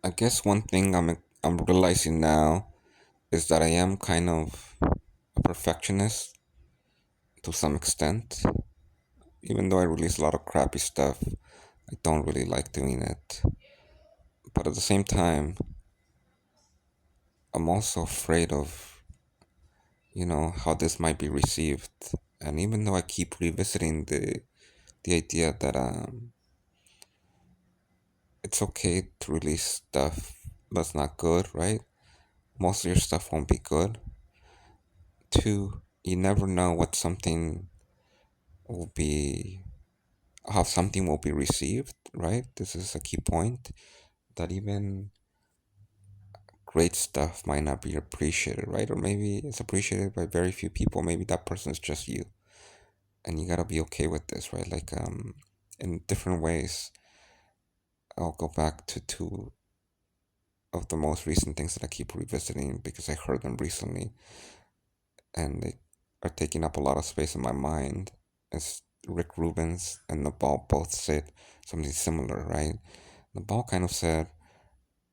I guess one thing I'm realizing now is that I am kind of a perfectionist to some extent. Even though I release a lot of crappy stuff, I don't really like doing it. But at the same time, I'm also afraid of, how this might be received. And even though I keep revisiting the idea that it's okay to release stuff that's not good, right? Most of your stuff won't be good. Two, you never know what something will be how something will be received, right? This is a key point that even great stuff might not be appreciated, right? Or maybe it's appreciated by very few people. Maybe that person is just you. And you gotta be okay with this, right? Like in different ways. I'll go back to two of the most recent things that I keep revisiting because I heard them recently and they are taking up a lot of space in my mind. It's Rick Rubens and Nabal both said something similar, right? Nabal kind of said,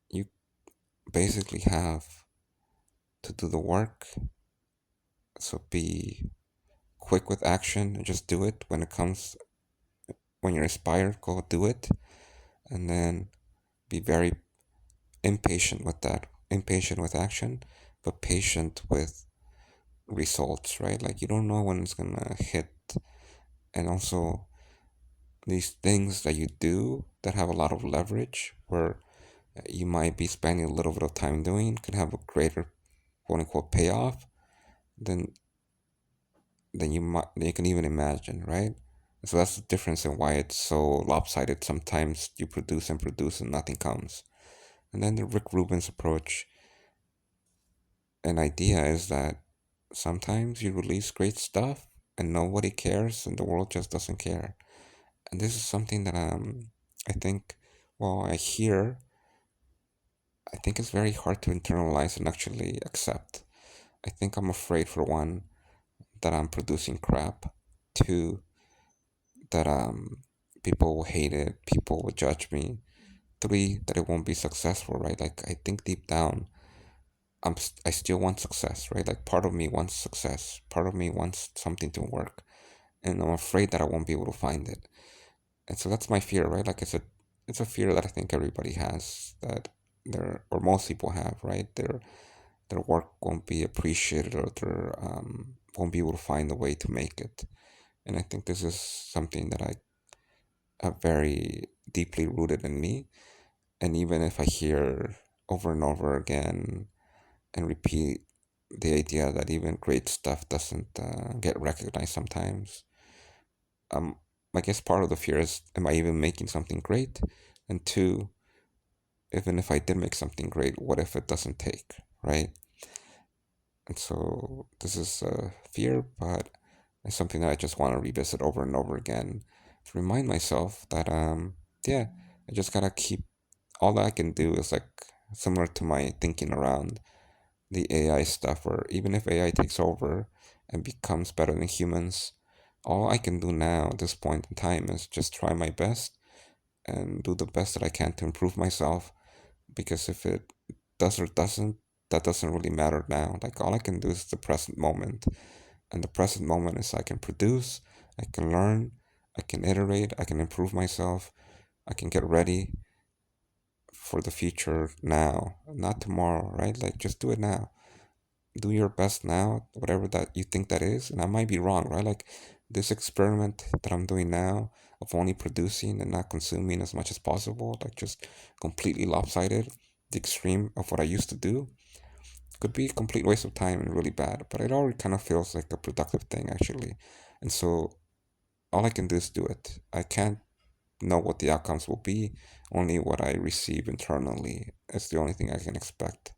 you basically have to do the work. So be quick with action and just do it when you're inspired, go do it. And then be very impatient with that, impatient with action, but patient with results, right? Like you don't know when it's gonna hit. And also these things that you do that have a lot of leverage where you might be spending a little bit of time doing can have a greater quote unquote payoff than you can even imagine, right? So that's the difference in why it's so lopsided. Sometimes you produce and produce and nothing comes. And then the Rick Rubin's approach and idea is that sometimes you release great stuff and nobody cares and the world just doesn't care. And this is something that I think well I think it's very hard to internalize and actually accept. I think I'm afraid for one that I'm producing crap. Two, that people will hate it, people will judge me. Three, that it won't be successful, right? Like I think deep down, I still want success, right? Like part of me wants success, part of me wants something to work, and I'm afraid that I won't be able to find it. And so that's my fear, right? Like it's a fear that I think everybody has that or most people have, right? Their work won't be appreciated or their won't be able to find a way to make it. And I think this is something that I have very deeply rooted in me. And even if I hear over and over again and repeat the idea that even great stuff doesn't get recognized sometimes, um, I guess part of the fear is, am I even making something great? And two, even if I did make something great, what if it doesn't take, right? And so this is a fear, but it's something that I just want to revisit over and over again to remind myself that, yeah, I just gotta keep all that I can do is like similar to my thinking around the AI stuff, or even if AI takes over and becomes better than humans, all I can do now at this point in time is just try my best and do the best that I can to improve myself. Because if it does or doesn't, that doesn't really matter now. Like all I can do is the present moment. And the present moment is I can produce, I can learn, I can iterate, I can improve myself, I can get ready for the future now, not tomorrow, right? Like just do it now. Do your best now, whatever that you think that is. And I might be wrong, right? Like this experiment that I'm doing now of only producing and not consuming as much as possible, like just completely lopsided, the extreme of what I used to do, could be a complete waste of time and really bad. But it already kind of feels like a productive thing, actually. And so all I can do is do it. I can't know what the outcomes will be, only what I receive internally. It's the only thing I can expect.